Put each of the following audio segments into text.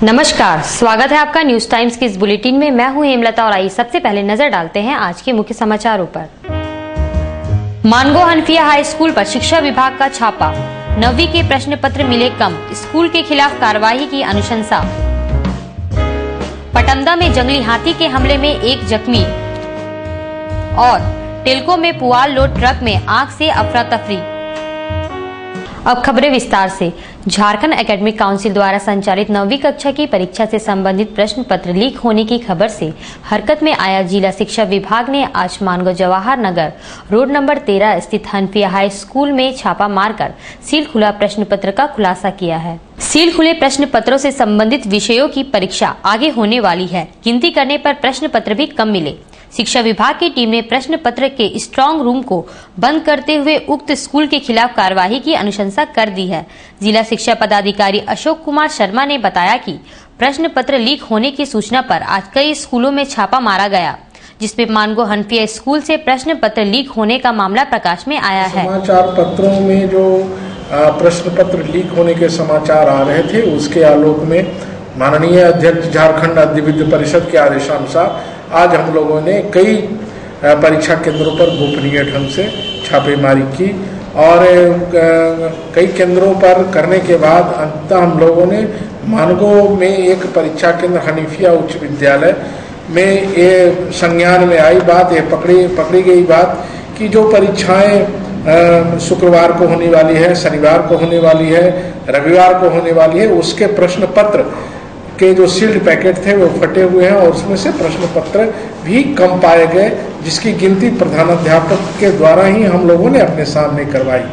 नमस्कार, स्वागत है आपका न्यूज टाइम्स के इस बुलेटिन में। मैं हूं हेमलता और आइए सबसे पहले नजर डालते हैं आज के मुख्य समाचारों पर। मानगो हनफिया हाई स्कूल पर शिक्षा विभाग का छापा, 9वीं के प्रश्न पत्र मिले कम, स्कूल के खिलाफ कार्रवाई की अनुशंसा। पटमदा में जंगली हाथी के हमले में एक जख्मी और टेल्को में पुआल लोड ट्रक में आग से अफरा तफरी। अब खबरें विस्तार से। झारखंड एकेडमिक काउंसिल द्वारा संचालित 9वीं कक्षा की परीक्षा से संबंधित प्रश्न पत्र लीक होने की खबर से हरकत में आया जिला शिक्षा विभाग ने आज मानगो जवाहर नगर रोड नंबर 13 स्थित हनफिया हाई स्कूल में छापा मारकर सील खुला प्रश्न पत्र का खुलासा किया है। सील खुले प्रश्न पत्रों से संबंधित विषयों की परीक्षा आगे होने वाली है। गिनती करने पर प्रश्न पत्र भी कम मिले। शिक्षा विभाग की टीम ने प्रश्न पत्र के स्ट्रांग रूम को बंद करते हुए उक्त स्कूल के खिलाफ कार्यवाही की अनुशंसा कर दी है। जिला शिक्षा पदाधिकारी अशोक कुमार शर्मा ने बताया कि प्रश्न पत्र लीक होने की सूचना पर आज कई स्कूलों में छापा मारा गया, जिसमें मानगो हनफिया स्कूल से प्रश्न पत्र लीक होने का मामला प्रकाश में आया है। समाचार पत्रों में जो प्रश्न पत्र लीक होने के समाचार आ रहे थे, उसके आलोक में माननीय अध्यक्ष झारखंड अधि विद्या परिषद के आदेशानुसार आज हम लोगों ने कई परीक्षा केंद्रों पर गोपनीय ढंग से छापेमारी की और कई केंद्रों पर करने के बाद अंततः हम लोगों ने मानगो में एक परीक्षा केंद्र हनीफिया उच्च विद्यालय में ये संज्ञान में आई बात, ये पकड़ी गई बात कि जो परीक्षाएं शुक्रवार को होने वाली है, शनिवार को होने वाली है, रविवार को होने वाली है, उसके प्रश्न पत्र के जो सील्ड पैकेट थे वो फटे हुए हैं और उसमें से प्रश्न पत्र भी कम पाए गए, जिसकी गिनती प्रधानाध्यापक के द्वारा ही हम लोगों ने अपने सामने करवाई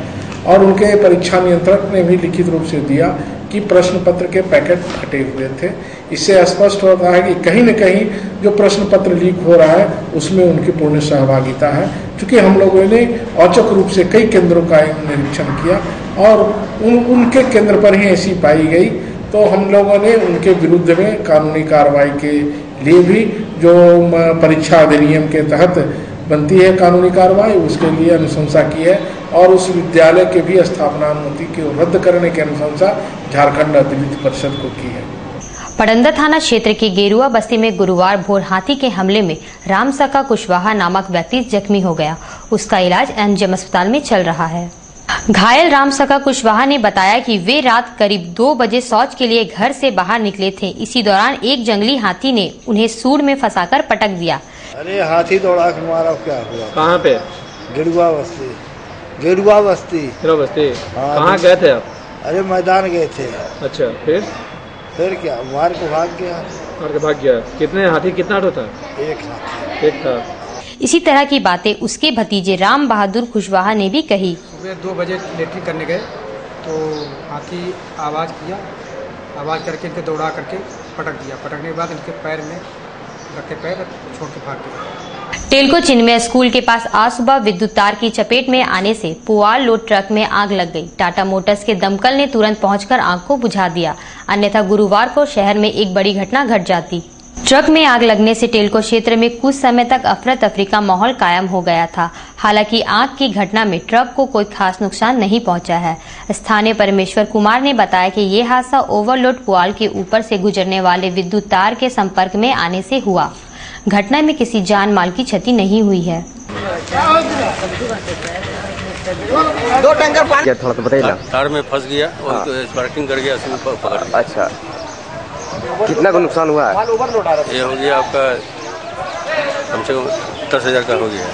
और उनके परीक्षा नियंत्रक ने भी लिखित रूप से दिया कि प्रश्न पत्र के पैकेट फटे हुए थे। इससे स्पष्ट होता है कि कहीं न कहीं जो प्रश्न पत्र लीक हो रहा है उसमें उनकी पूर्ण सहभागिता है। चूँकि हम लोगों ने औचक रूप से कई केंद्रों का निरीक्षण किया और उनके केंद्र पर ही ऐसी पाई गई, तो हम लोगों ने उनके विरुद्ध में कानूनी कार्रवाई के लिए भी जो परीक्षा अधिनियम के तहत बनती है कानूनी कार्रवाई, उसके लिए अनुशंसा की है और उस विद्यालय के भी स्थापना अनुमति को रद्द करने की अनुशंसा झारखंड अधि विद्या परिषद को की है। पटमदा थाना क्षेत्र के गेरुआ बस्ती में गुरुवार भोर हाथी के हमले में रामसका कुशवाहा नामक व्यक्ति जख्मी हो गया। उसका इलाज एमजीएम अस्पताल में चल रहा है। घायल रामसका कुशवाहा ने बताया कि वे रात करीब 2 बजे शौच के लिए घर से बाहर निकले थे। इसी दौरान एक जंगली हाथी ने उन्हें सूंड में फंसाकर पटक दिया। अरे हाथी दौड़ा के मारा, क्या हुआ? कहाँ पे? गेरुआ बस्ती। गेरुआ बस्ती कहाँ गए थे आप? अरे मैदान गए थे। अच्छा, फिर क्या? मार के भाग गया। कितने हाथी, कितना था? एक था। इसी तरह की बातें उसके भतीजे राम बहादुर कुशवाहा ने भी कही। सुबह 2 बजे लेटरिन करने गए तो हाथी आवाज़ करके इनके दौड़ा करके पटक दिया। पटकने के बाद इनके पैर में रखे पैर छोड़ के भाग गया। टेल्को चिन्मय स्कूल के पास आज सुबह विद्युत तार की चपेट में आने से पुआल लोड ट्रक में आग लग गई। टाटा मोटर्स के दमकल ने तुरंत पहुंचकर आग को बुझा दिया, अन्यथा गुरुवार को शहर में एक बड़ी घटना घट जाती। ट्रक में आग लगने से टेल्को क्षेत्र में कुछ समय तक अफरा तफरी का माहौल कायम हो गया था। हालांकि आग की घटना में ट्रक को कोई खास नुकसान नहीं पहुंचा है। स्थानीय परमेश्वर कुमार ने बताया कि ये हादसा ओवरलोड पुआल के ऊपर से गुजरने वाले विद्युत तार के संपर्क में आने से हुआ। घटना में किसी जान माल की क्षति नहीं हुई है। 2 टैंकर पानी थोड़ा तो बताइए। तार में फंस गया और स्पार्किंग कर गया, उसमें पकड़ लिया। अच्छा, कितना का नुकसान हुआ है? ये हो गया आपका कम से कम 10,000 का हो गया।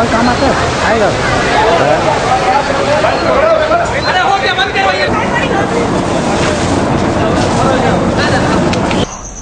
काम आता है आएगा।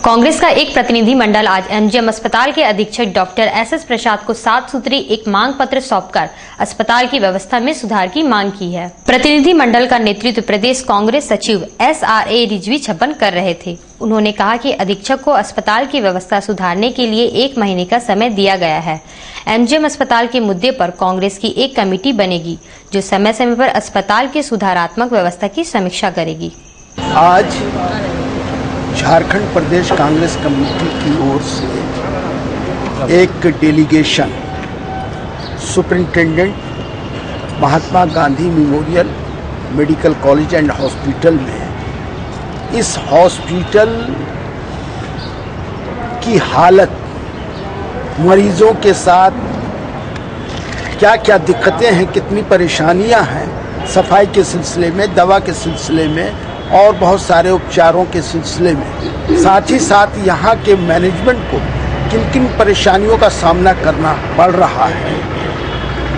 कांग्रेस का एक प्रतिनिधि मंडल आज एमजीएम अस्पताल के अधीक्षक डॉक्टर एसएस प्रसाद को 7 सूत्री एक मांग पत्र सौंपकर अस्पताल की व्यवस्था में सुधार की मांग की है। प्रतिनिधि मंडल का नेतृत्व प्रदेश कांग्रेस सचिव SRA रिजवी छप्पन कर रहे थे। उन्होंने कहा कि अधीक्षक को अस्पताल की व्यवस्था सुधारने के लिए 1 महीने का समय दिया गया है। एमजीएम अस्पताल के मुद्दे पर कांग्रेस की एक कमेटी बनेगी जो समय समय पर अस्पताल की सुधारात्मक व्यवस्था की समीक्षा करेगी। आज झारखंड प्रदेश कांग्रेस कमेटी की ओर से एक delegation superintendent Mahatma Gandhi memorial medical college and hospital में इस हॉस्पिटल की हालत, मरीजों के साथ क्या क्या दिक्कतें हैं, कितनी परेशानियां हैं सफाई के सिलसिले में, दवा के सिलसिले में और बहुत सारे उपचारों के सिलसिले में, साथ ही साथ यहाँ के मैनेजमेंट को किन किन परेशानियों का सामना करना पड़ रहा है,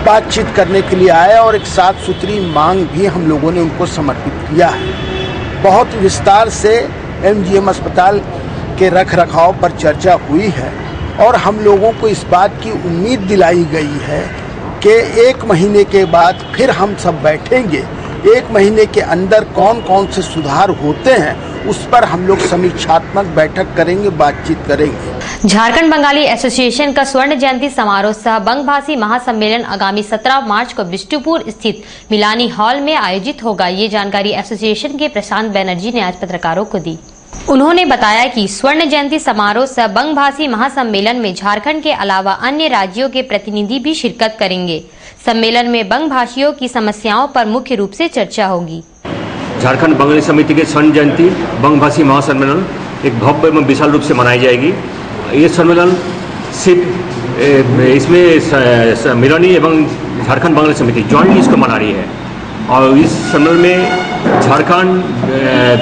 बातचीत करने के लिए आए और एक 7 सूत्री मांग भी हम लोगों ने उनको समर्पित किया है। बहुत विस्तार से एमजीएम अस्पताल के रखरखाव पर चर्चा हुई है और हम लोगों को इस बात की उम्मीद दिलाई गई है कि 1 महीने के बाद फिर हम सब बैठेंगे, 1 महीने के अंदर कौन कौन से सुधार होते हैं उस पर हम लोग समीक्षात्मक बैठक करेंगे, बातचीत करेंगे। झारखंड बंगाली एसोसिएशन का स्वर्ण जयंती समारोह सह बंगभाषी महासम्मेलन आगामी 17 मार्च को बिष्टुपुर स्थित मिलानी हॉल में आयोजित होगा। ये जानकारी एसोसिएशन के प्रशांत बनर्जी ने आज पत्रकारों को दी। उन्होंने बताया कि स्वर्ण जयंती समारोह सह बंगभाषी महासम्मेलन में झारखंड के अलावा अन्य राज्यों के प्रतिनिधि भी शिरकत करेंगे। सम्मेलन में बंगभाषियों की समस्याओं पर मुख्य रूप से चर्चा होगी। झारखंड बंगाली समिति के स्वर्ण जयंती बंगभाषी महासम्मेलन एक भव्य एवं विशाल रूप से मनाई जाएगी। ये सम्मेलन सिर्फ इसमें मिलानी एवं झारखंड बंगाली समिति ज्वाइंटली इसको मना रही है और इस सम्मेलन में झारखंड,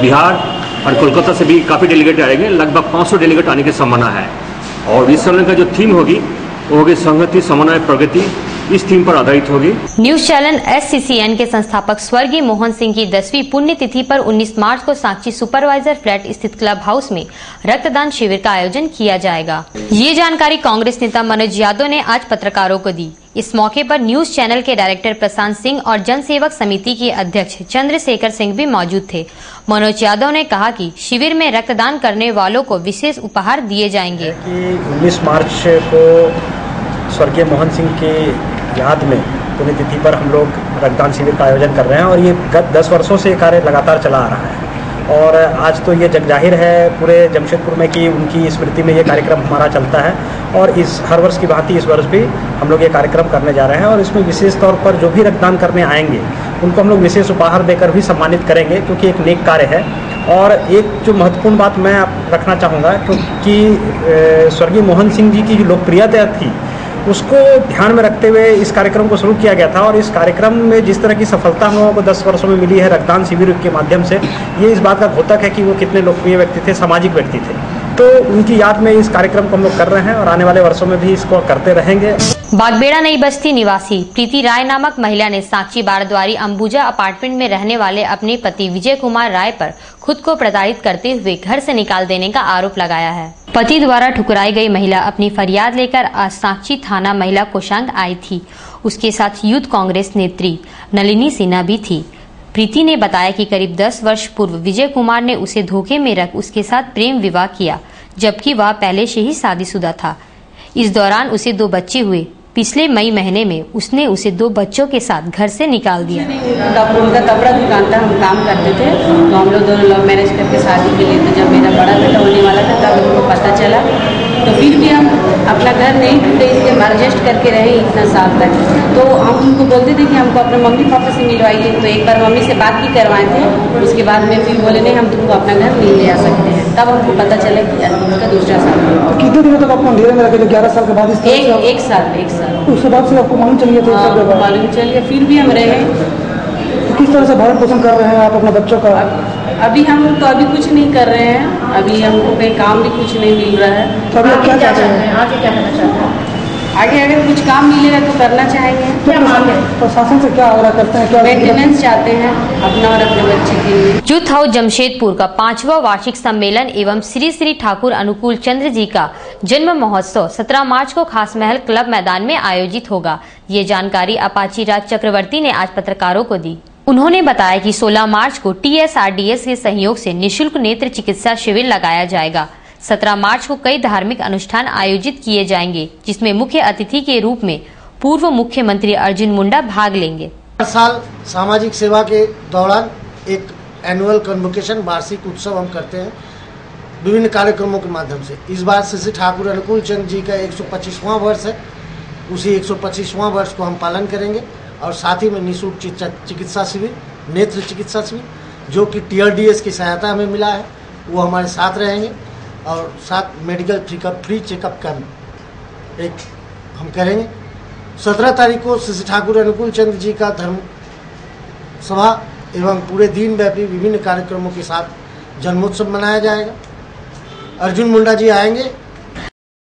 बिहार और कोलकाता से भी काफ़ी डेलीगेट आएंगे। लगभग 500 डेलीगेट आने की संभावना है और इस सम्मेलन का जो थीम होगी वो होगी संहति, समन्वय, प्रगति। इस थीम पर आधारित होगी। न्यूज चैनल SCCN के संस्थापक स्वर्गीय मोहन सिंह की 10वीं पुण्यतिथि पर 19 मार्च को साक्षी सुपरवाइजर फ्लैट स्थित क्लब हाउस में रक्तदान शिविर का आयोजन किया जाएगा। ये जानकारी कांग्रेस नेता मनोज यादव ने आज पत्रकारों को दी। इस मौके पर न्यूज चैनल के डायरेक्टर प्रशांत सिंह और जनसेवक समिति के अध्यक्ष चंद्रशेखर सिंह भी मौजूद थे। मनोज यादव ने कहा कि शिविर में रक्तदान करने वालों को विशेष उपहार दिए जाएंगे। 19 मार्च को स्वर्गीय मोहन सिंह के याद में पुण्यतिथि पर हम लोग रक्तदान शिविर का आयोजन कर रहे हैं और ये गत 10 वर्षों से कार्य लगातार चला आ रहा है और आज तो ये जग जाहिर है पूरे जमशेदपुर में कि उनकी स्मृति में ये कार्यक्रम हमारा चलता है और इस हर वर्ष की भांति इस वर्ष भी हम लोग ये कार्यक्रम करने जा रहे हैं और इसमें विशेष तौर पर जो भी रक्तदान करने आएंगे उनको हम लोग विशेष उपहार देकर भी सम्मानित करेंगे क्योंकि एक नेक कार्य है। और एक जो महत्वपूर्ण बात मैं रखना चाहूँगा क्योंकि स्वर्गीय मोहन सिंह जी की जो लोकप्रियता थी उसको ध्यान में रखते हुए इस कार्यक्रम को शुरू किया गया था और इस कार्यक्रम में जिस तरह की सफलता हम लोगों को 10 वर्षों में मिली है रक्तदान शिविर के माध्यम से, ये इस बात का द्योतक है कि वो कितने लोकप्रिय व्यक्ति थे, सामाजिक व्यक्ति थे। तो उनकी याद में इस कार्यक्रम को हम लोग कर रहे हैं और आने वाले वर्षों में भी इसको करते रहेंगे। बागबेड़ा नई बस्ती निवासी प्रीति राय नामक महिला ने साक्षी बारद्वारी अंबुजा अपार्टमेंट में रहने वाले अपने पति विजय कुमार राय पर खुद को प्रताड़ित करते हुए घर से निकाल देने का आरोप लगाया है। पति द्वारा ठुकराई गई महिला अपनी फरियाद लेकर आज साक्षी थाना महिला कोषांग आई थी। उसके साथ यूथ कांग्रेस नेत्री नलिनी सिन्हा भी थी। प्रीति ने बताया कि करीब 10 वर्ष पूर्व विजय कुमार ने उसे धोखे में रख उसके साथ प्रेम विवाह किया, जबकि वह पहले से ही शादीशुदा था। इस दौरान उसे 2 बच्चे हुए। पिछले मई महीने में उसने उसे 2 बच्चों के साथ घर से निकाल दिया। उनका कपड़ा दुकान था, हम काम करते थे तो हम लोग दोनों लव मैरिज करके शादी के लिए, तो जब मेरा बड़ा बेटा होने वाला था तब उनको पता चला तो फिर भी हम अपना घर नहीं ढूंढे, इसके एडजस्ट करके रहे इतना साल तक। तो हम उनको बोलते थे कि हमको अपने मम्मी पापा से मिलवाइए, तो एक बार मम्मी से बात भी करवाए थे। उसके बाद में फिर बोले नहीं हम तुमको अपना घर नहीं ले आ सकते हैं। तब हमको पता चला कि उनका दूसरा साल। तो कितने दिनों तक आपको अंधेरे में रखे? 11 साल के बाद एक साल उसके बाद से आपको मालूम चलिए? मालूम चलिए, फिर भी हम रहे। किस तरह से भरण पोषण कर रहे हैं आप अपने बच्चों का? अभी हम तो अभी कुछ नहीं कर रहे हैं, अभी हमको कहीं काम भी कुछ नहीं मिल रहा है। तो अभी आप क्या चाहते हैं? आगे क्या करना चाहते हैं? आगे अगर कुछ काम मिलेगा तो करना चाहेंगे। क्या मांग है? प्रशासन से क्या आग्रह करते हैं? क्या मेंटेनेंस चाहते हैं अपना और अपने बच्चे के लिए। यूथ हाउस जमशेदपुर का 5वां वार्षिक सम्मेलन एवं श्री श्री ठाकुर अनुकूल चंद्र जी का जन्म महोत्सव 17 मार्च को खास महल क्लब मैदान में आयोजित होगा। ये जानकारी अपाची राज चक्रवर्ती ने आज पत्रकारों को दी। उन्होंने बताया कि 16 मार्च को TSRDS के सहयोग से निशुल्क नेत्र चिकित्सा शिविर लगाया जाएगा। 17 मार्च को कई धार्मिक अनुष्ठान आयोजित किए जाएंगे, जिसमें मुख्य अतिथि के रूप में पूर्व मुख्यमंत्री अर्जुन मुंडा भाग लेंगे। हर साल सामाजिक सेवा के दौरान एक एनुअल कन्वोकेशन वार्षिक उत्सव हम करते हैं विभिन्न कार्यक्रमों के माध्यम से। इस बार श्री ठाकुर अनुकूल चंद्र जी का 125वां वर्ष है। उसी 125वां वर्ष को हम पालन करेंगे और साथ ही में निःशुल्क चिकित्सा शिविर, नेत्र चिकित्सा शिविर जो कि TRDS की सहायता हमें मिला है, वो हमारे साथ रहेंगे और साथ मेडिकल फ्री चेकअप कैंप एक हम करेंगे। 17 तारीख को श्री ठाकुर अनुकूल चंद्र जी का धर्म सभा एवं पूरे दिन व्यापी विभिन्न कार्यक्रमों के साथ जन्मोत्सव मनाया जाएगा। अर्जुन मुंडा जी आएंगे